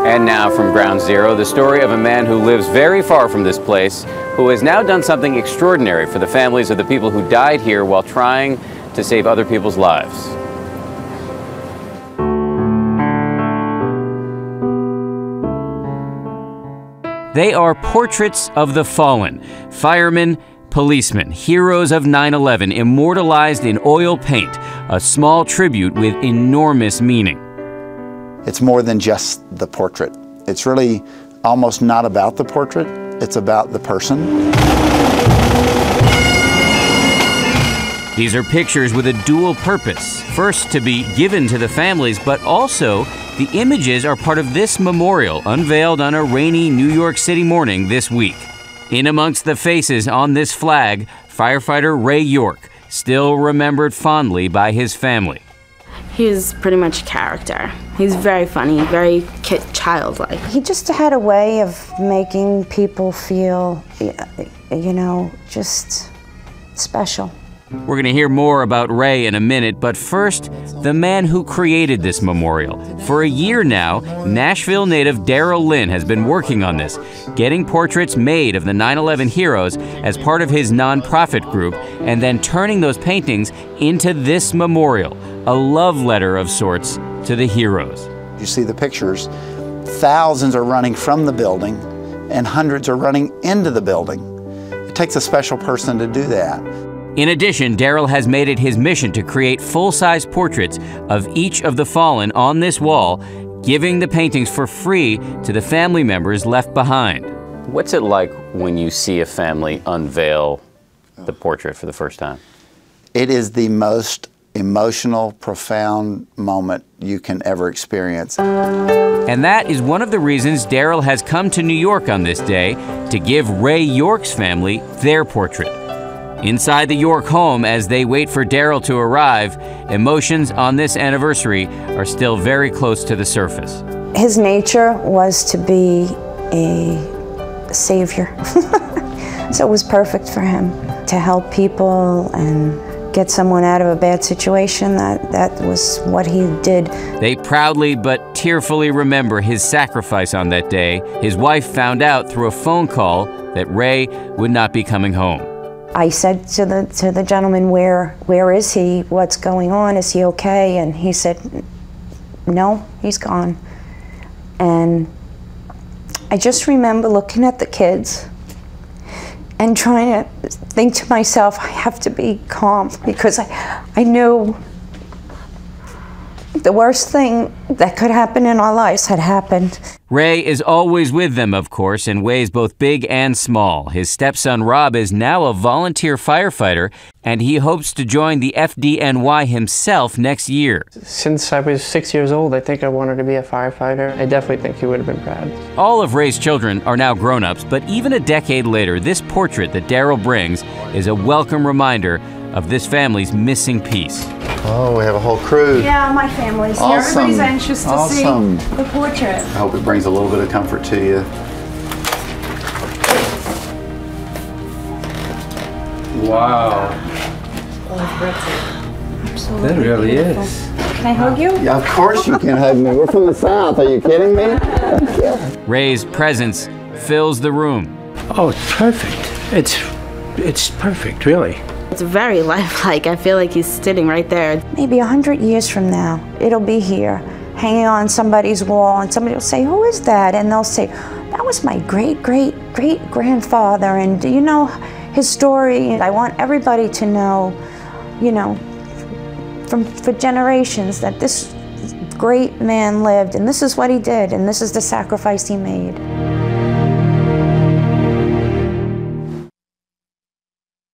And now from Ground Zero, the story of a man who lives very far from this place, who has now done something extraordinary for the families of the people who died here while trying to save other people's lives. They are portraits of the fallen, firemen, policemen, heroes of 9/11, immortalized in oil paint, a small tribute with enormous meaning. It's more than just the portrait. It's really almost not about the portrait, it's about the person. These are pictures with a dual purpose. First, to be given to the families, but also the images are part of this memorial unveiled on a rainy New York City morning this week. In amongst the faces on this flag, firefighter Ray York, still remembered fondly by his family. He's pretty much a character. He's very funny, very childlike. He just had a way of making people feel, you know, just special. We're going to hear more about Ray in a minute, but first, the man who created this memorial. For a year now, Nashville native Darrell Lynn has been working on this, getting portraits made of the 9/11 heroes as part of his nonprofit group, and then turning those paintings into this memorial, a love letter of sorts to the heroes. You see the pictures, thousands are running from the building and hundreds are running into the building. It takes a special person to do that. In addition, Darrell has made it his mission to create full-size portraits of each of the fallen on this wall, giving the paintings for free to the family members left behind. What's it like when you see a family unveil the portrait for the first time? It is the most emotional, profound moment you can ever experience. And that is one of the reasons Darrell has come to New York on this day to give Ray York's family their portrait. Inside the York home, as they wait for Darrell to arrive, emotions on this anniversary are still very close to the surface. His nature was to be a savior. So it was perfect for him to help people and get someone out of a bad situation. That was what he did. They proudly but tearfully remember his sacrifice on that day. His wife found out through a phone call that Ray would not be coming home. I said to the gentleman, where is he? What's going on? Is he okay? And he said, no, he's gone. And I just remember looking at the kids and trying to think to myself, I have to be calm, because I knew the worst thing that could happen in our lives had happened. Ray is always with them, of course, in ways both big and small. His stepson Rob is now a volunteer firefighter, and he hopes to join the FDNY himself next year. Since I was 6 years old, I think I wanted to be a firefighter. I definitely think he would have been proud. All of Ray's children are now grown-ups, but even a decade later, this portrait that Darrell brings is a welcome reminder of this family's missing piece. Oh, we have a whole crew. Yeah, my family's here. Awesome. Everybody's anxious to see the portrait. I hope it brings a little bit of comfort to you. Wow. Absolutely That really beautiful. is. Can I hug you? Yeah, of course you can hug me. We're from the South. Are you kidding me? Ray's presence fills the room. Oh, it's perfect. It's perfect, really. It's very lifelike. I feel like he's sitting right there. Maybe 100 years from now, it'll be here, hanging on somebody's wall, and somebody will say, who is that? And they'll say, that was my great-great-great-grandfather, and do you know his story? And I want everybody to know, you know, for generations, that this great man lived, and this is what he did, and this is the sacrifice he made.